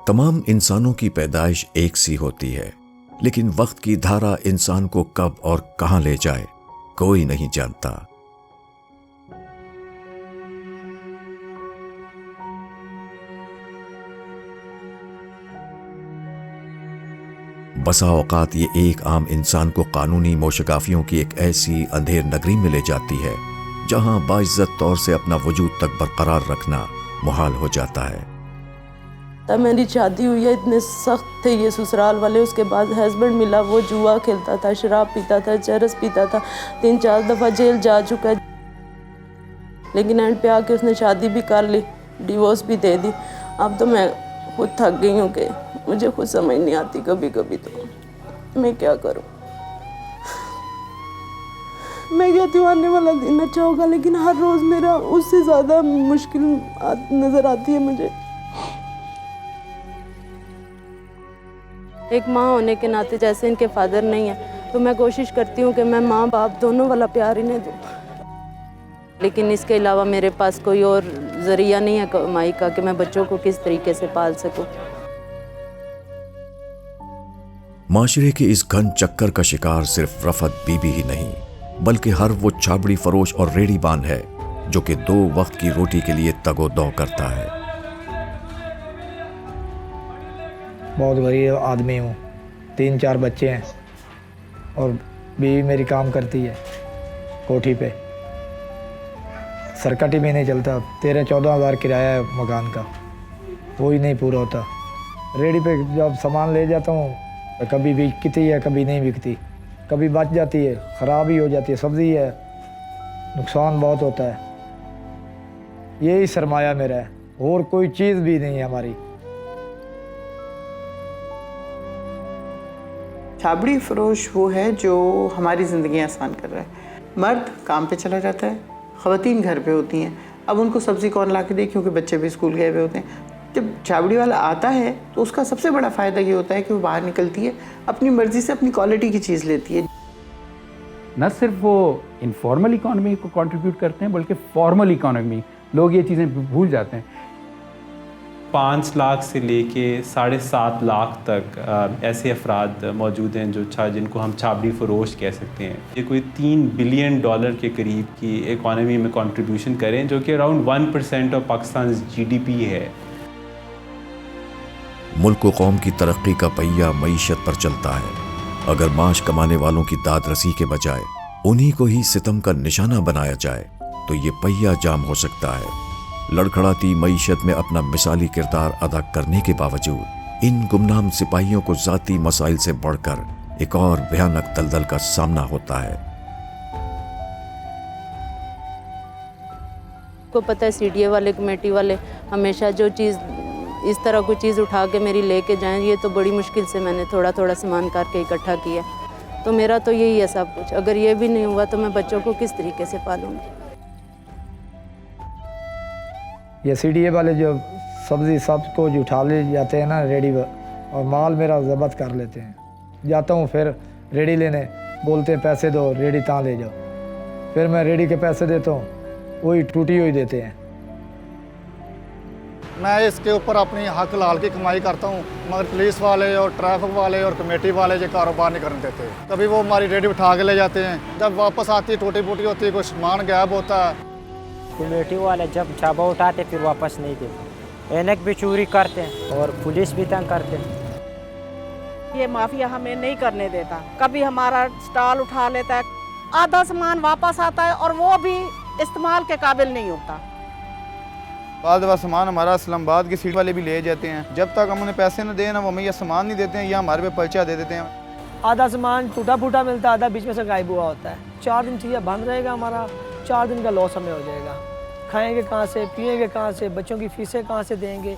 تمام انسانوں کی پیدائش ایک سی ہوتی ہے، لیکن وقت کی دھارا انسان کو کب اور کہاں لے جائے کوئی نہیں جانتا۔ بسا اوقات یہ ایک عام انسان کو قانونی موشگافیوں کی ایک ایسی اندھیر نگری میں لے جاتی ہے جہاں باعزت طور سے اپنا وجود تک برقرار رکھنا محال ہو جاتا ہے۔ میری شادی ہوئی ہے، اتنے سخت تھے یہ سسرال والے۔ اس کے بعد ہسبینڈ ملا، وہ جوا کھیلتا تھا، شراب پیتا تھا، چرس پیتا تھا، 3-4 دفعہ جیل جا چکا ہے، لیکن اینڈ پہ آ کے اس نے شادی بھی کر لی، ڈیورس بھی دے دی۔ اب تو میں خود تھک گئی ہوں کہ مجھے خود سمجھ نہیں آتی کبھی کبھی تو میں کیا کروں۔ میں کہتی ہوں آنے والا دن اچھا ہوگا، لیکن ہر روز میرا اس سے زیادہ مشکل نظر آتی ہے مجھے۔ ایک ماں ہونے کے ناطے جیسے ان کے فادر نہیں ہیں تو میں کوشش کرتی ہوں کہ میں ماں باپ دونوں والا پیار انہیں دوں، لیکن اس کے علاوہ میرے پاس کوئی اور ذریعہ نہیں ہے کمائی کا کہ میں بچوں کو کس طریقے سے پال سکوں۔ معاشرے کے اس گھن چکر کا شکار صرف رفعت بی بی ہی نہیں، بلکہ ہر وہ چھابڑی فروش اور ریڑھی بان ہے جو کہ 2 وقت کی روٹی کے لیے تگ و دو کرتا ہے۔ بہت غریب آدمی ہوں، 3-4 بچے ہیں اور بیوی میری کام کرتی ہے کوٹھی پہ، سرکٹ بھی نہیں چلتا، 13-14 ہزار کرایہ ہے مکان کا، وہی نہیں پورا ہوتا۔ ریڑھی پہ جب سامان لے جاتا ہوں کبھی بکتی ہے کبھی نہیں بکتی، کبھی بچ جاتی ہے، خراب ہی ہو جاتی ہے، سبزی ہے، نقصان بہت ہوتا ہے۔ یہی سرمایہ میرا ہے، اور کوئی چیز بھی نہیں ہے ہماری۔ چھابڑی فروش وہ ہے جو ہماری زندگی آسان کر رہا ہے۔ مرد کام پہ چلا جاتا ہے، خواتین گھر پہ ہوتی ہیں، اب ان کو سبزی کون لا کے دے کیونکہ بچے بھی اسکول گئے ہوئے ہوتے ہیں۔ جب چھابڑی والا آتا ہے تو اس کا سب سے بڑا فائدہ یہ ہوتا ہے کہ وہ باہر نکلتی ہے، اپنی مرضی سے اپنی کوالٹی کی چیز لیتی ہے۔ نہ صرف وہ انفارمل اکانومی کو کنٹریبیوٹ کرتے ہیں بلکہ فارمل اکانومی، لوگ یہ چیزیں بھول جاتے ہیں۔ 5 لاکھ سے لے کے 7.5 لاکھ تک ایسے افراد موجود ہیں جن کو ہم چھابڑی فروش کہہ سکتے ہیں۔ یہ کوئی $3 بلین کے قریب کی اکانومی میں کنٹریبیوشن کریں، جو کہ اراؤنڈ 1% آف پاکستان GDP ہے۔ ملک و قوم کی ترقی کا پہیہ معیشت پر چلتا ہے، اگر معاش کمانے والوں کی داد رسی کے بجائے انہی کو ہی ستم کا نشانہ بنایا جائے تو یہ پہیہ جام ہو سکتا ہے۔ لڑکھڑاتی معیشت میں اپنا مثالی کردار ادا کرنے کے باوجود ان گمنام سپاہیوں کو ذاتی مسائل سے بڑھ کر ایک اور بھیانک دلدل کا سامنا ہوتا ہے۔ کو پتہ ہے CDA والے کمیٹی والے ہمیشہ جو چیز اس طرح کوئی چیز اٹھا کے میری لے کے جائیں، یہ تو بڑی مشکل سے میں نے تھوڑا تھوڑا سامان کر کے اکٹھا کیا، تو میرا تو یہی ہے سب کچھ۔ اگر یہ بھی نہیں ہوا تو میں بچوں کو کس طریقے سے پالوں گی؟ یہ CDA والے جو سبزی سب کو جو اٹھا لے جاتے ہیں نا ریڑھی پر، اور مال میرا ضبط کر لیتے ہیں۔ جاتا ہوں پھر ریڑھی لینے، بولتے ہیں پیسے دو، ریڑھی تاں لے جاؤ، پھر میں ریڑھی کے پیسے دیتا ہوں، وہی ٹوٹی ہوئی دیتے ہیں۔ میں اس کے اوپر اپنی حق لال کی کمائی کرتا ہوں، مگر پولیس والے اور ٹریفک والے اور کمیٹی والے یہ کاروبار نہیں کرنے دیتے۔ کبھی وہ ہماری ریڑھی اٹھا کے لے جاتے ہیں، جب واپس آتی ہے ٹوٹی پوٹی ہوتی ہے، کوئی سامان غائب ہوتا ہے۔ کمیٹی والے جب چھاپا اٹھاتے پھر واپس نہیں دیتے، اینک بھی چوری کرتے ہیں اور پولیس بھی تنگ کرتے ہیں۔ یہ مافیا ہمیں نہیں کرنے دیتا، کبھی ہمارا سٹال اٹھا لیتا ہے، آدھا سامان واپس آتا ہے اور وہ بھی استعمال کے قابل نہیں ہوتا۔ بعض دفعہ سامان ہمارا اسلام آباد کی سیٹ والے بھی لے جاتے ہیں، جب تک ہم انہیں پیسے نہ دیں نا وہ ہمیں یہ سامان نہیں دیتے ہیں یا ہمارے پہ پرچہ دے دیتے ہیں۔ آدھا سامان ٹوٹا پھوٹا ملتا ہے، آدھا بیچ میں سے غائب ہوا ہوتا ہے۔ 4 دن چیزیں بند رہے گا، ہمارا 4 دن کا لاس ہمیں ہو جائے گا۔ کھائیں گے کہاں سے، پیئیں گے کہاں سے، بچوں کی فیسیں کہاں سے دیں گے؟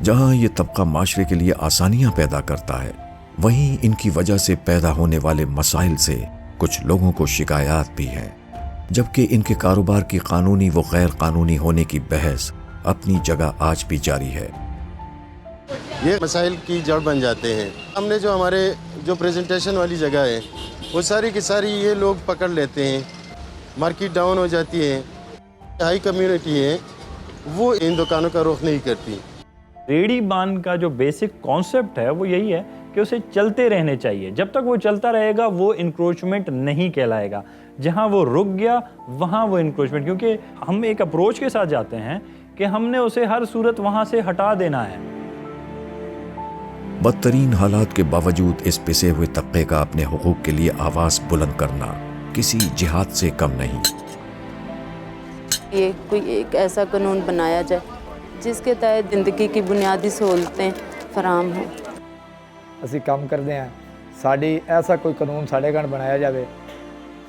جہاں یہ طبقہ معاشرے کے لیے آسانیاں پیدا کرتا ہے، وہیں ان کی وجہ سے پیدا ہونے والے مسائل سے کچھ لوگوں کو شکایات بھی ہیں، جبکہ ان کے کاروبار کی قانونی و غیر قانونی ہونے کی بحث اپنی جگہ آج بھی جاری ہے۔ یہ مسائل کی جڑ بن جاتے ہیں۔ ہم نے جو ہمارے پریزنٹیشن والی جگہ ہے وہ ساری کی ساری یہ لوگ پکڑ لیتے ہیں، مارکیٹ ڈاؤن ہو جاتی ہے۔ ہائی کمیونٹی ہے وہ ان دکانوں کا رخ نہیں کرتی۔ ریڑی بان کا جو بیسک کانسیپٹ ہے وہ یہی ہے کہ اسے چلتے رہنے چاہیے. جب تک وہ چلتا رہے گا وہ انکروچمنٹ نہیں کہلائے گا. جہاں وہ رک گیا وہاں وہ انکروچمنٹ, کیونکہ ہم ایک اپروچ کے ساتھ جاتے ہیں کہ ہم نے اسے ہر صورت وہاں سے ہٹا دینا ہے. بدترین حالات کے باوجود اس پسے ہوئے طبقے کا اپنے حقوق کے لیے آواز بلند کرنا کسی جہاد سے کم نہیں. یہ کوئی ایک ایسا قانون بنایا جائے جس کے تحت زندگی کی بنیادی سہولتیں فراہم ہوں. اسی کام کرتے ہیں ساڑی ایسا کوئی قانون ساڑے گھر بنایا جائے,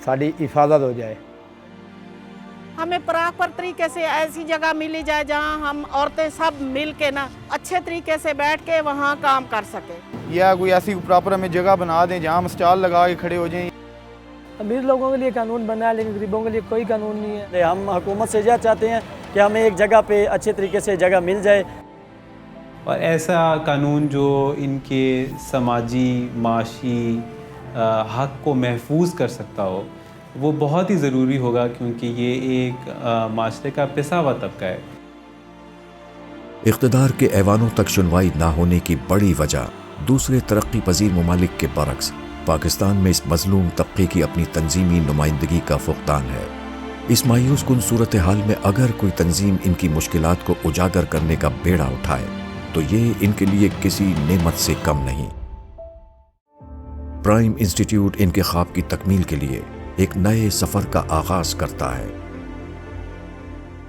ساڑی حفاظت ہو جائے. ہمیں پراپر طریقے سے ایسی جگہ ملی جائے جہاں ہم عورتیں سب مل کے نا اچھے طریقے سے بیٹھ کے وہاں کام کر سکیں. یا کوئی ایسی پراپر ہمیں جگہ بنا دیں جہاں ہم اسٹال لگا کے کھڑے ہو جائیں. امیر لوگوں کے لیے قانون بنا ہے لیکن غریبوں کے لیے کوئی قانون نہیں ہے. ہم حکومت سے یہ چاہتے ہیں کہ ہمیں ایک جگہ پہ اچھے طریقے سے جگہ مل جائے, اور ایسا قانون جو ان کے سماجی معاشی حق کو محفوظ کر سکتا ہو وہ بہت ہی ضروری ہوگا, کیونکہ یہ ایک معاشرے کا پسا ہوا طبقہ ہے. اقتدار کے ایوانوں تک سنوائی نہ ہونے کی بڑی وجہ دوسرے ترقی پذیر ممالک کے برعکس پاکستان میں اس مظلوم طبقے کی اپنی تنظیمی نمائندگی کا فقدان ہے. اس مایوس کن صورتحال میں اگر کوئی تنظیم ان کی مشکلات کو اجاگر کرنے کا بیڑا اٹھائے تو یہ ان کے لیے کسی نعمت سے کم نہیں. پرائم انسٹیٹیوٹ ان کے خواب کی تکمیل کے لیے ایک نئے سفر کا آغاز کرتا ہے.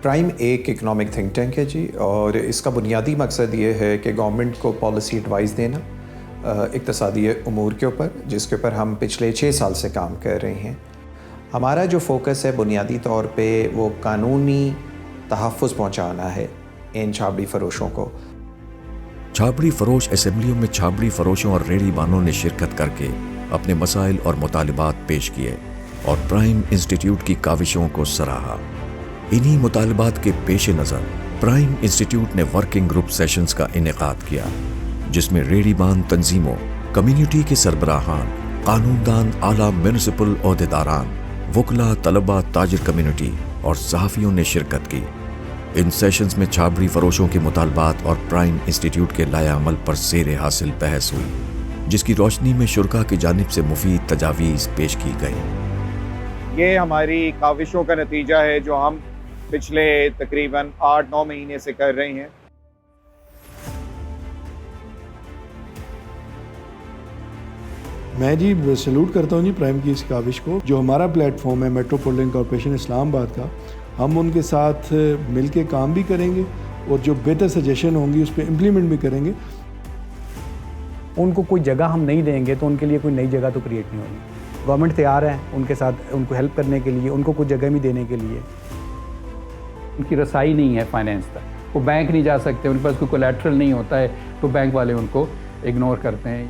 پرائم ایک اکنامک تھنک ٹینک ہے جی, اور اس کا بنیادی مقصد یہ ہے کہ گورنمنٹ کو پالیسی ایڈوائز دینا اقتصادی امور کے اوپر, جس کے اوپر ہم پچھلے 6 سال سے کام کر رہے ہیں. ہمارا جو فوکس ہے بنیادی طور پہ وہ قانونی تحفظ پہنچانا ہے ان چھابڑی فروشوں کو. چھابڑی فروش اسمبلیوں میں چھابڑی فروشوں اور ریڑھی بانوں نے شرکت کر کے اپنے مسائل اور مطالبات پیش کیے اور پرائم انسٹیٹیوٹ کی کاوشوں کو سراہا. انہی مطالبات کے پیش نظر پرائم انسٹیٹیوٹ نے ورکنگ گروپ سیشنز کا انعقاد کیا, جس میں ریڑھی بان تنظیموں, کمیونٹی کے سربراہان, قانوندان, اعلیٰ میونسپل عہدیداران, وکلاء, طلباء, تاجر کمیونٹی اور صحافیوں نے شرکت کی. ان سیشنز میں چھابڑی فروشوں کے مطالبات اور پرائم انسٹیٹیوٹ کے لائحہ عمل پر زیر حاصل بحث ہوئی, جس کی روشنی میں شرکاء کی جانب سے مفید تجاویز پیش کی گئی. یہ ہماری کاوشوں کا نتیجہ ہے جو ہم پچھلے تقریباً 8-9 مہینے سے کر رہے ہیں. میں جی سلوٹ کرتا ہوں جی پرائم کی اس کاوش کو. جو ہمارا پلیٹ فارم ہے میٹروپولیٹن کارپوریشن اسلام آباد کا, ہم ان کے ساتھ مل کے کام بھی کریں گے اور جو بہتر سجیشن ہوں گی اس پہ امپلیمنٹ بھی کریں گے. ان کو کوئی جگہ ہم نہیں دیں گے تو ان کے لیے کوئی نئی جگہ تو کریٹ نہیں ہوگی. گورنمنٹ تیار ہے ان کے ساتھ ان کو ہیلپ کرنے کے لیے, ان کو کچھ جگہ بھی دینے کے لیے. ان کی رسائی نہیں ہے فائنینس تک, وہ بینک نہیں جا سکتے, ان کے پاس کوئی کولیٹرل نہیں ہوتا ہے تو بینک والے ان کو اگنور کرتے ہیں.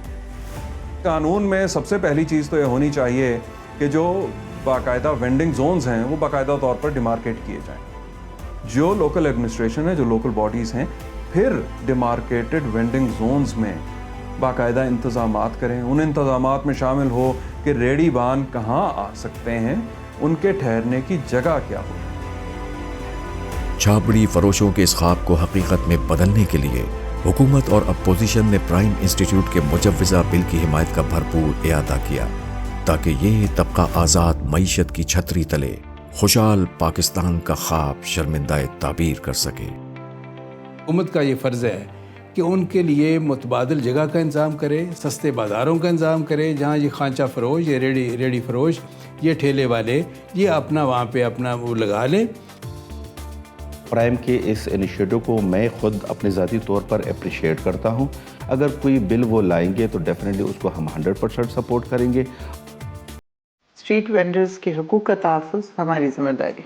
قانون میں سب سے پہلی چیز تو یہ ہونی چاہیے کہ جو باقاعدہ وینڈنگ زونز ہیں وہ باقاعدہ طور پر ڈیمارکیٹ کیے جائیں. جو لوکل ایڈمنسٹریشن ہے, جو لوکل باڈیز ہیں, پھر ڈیمارکیٹڈ وینڈنگ زونز میں باقاعدہ انتظامات کریں. ان انتظامات میں شامل ہو کہ ریڑھی بان کہاں آ سکتے ہیں, ان کے ٹھہرنے کی جگہ کیا ہو. چھابڑی فروشوں کے اس خواب کو حقیقت میں بدلنے کے لیے حکومت اور اپوزیشن نے پرائم انسٹیٹیوٹ کے مجوزہ بل کی حمایت کا بھرپور اعادہ کیا تاکہ یہ طبقہ آزاد معیشت کی چھتری تلے خوشحال پاکستان کا خواب شرمندہ تعبیر کر سکے. حکومت کا یہ فرض ہے کہ ان کے لیے متبادل جگہ کا انتظام کرے, سستے بازاروں کا انتظام کرے, جہاں یہ خانچہ فروش, یہ ریڑھی فروش, یہ ٹھیلے والے یہ اپنا وہاں پہ اپنا وہ لگا لیں. پرائم کے اس انیشیٹو کو میں خود اپنے ذاتی طور پر اپریشیٹ کرتا ہوں. اگر کوئی بل وہ لائیں گے تو ڈیفینیٹلی اس کو ہم 100% سپورٹ کریں گے. اسٹریٹ وینڈرز کے حقوق کا تحفظ ہماری ذمہ داری.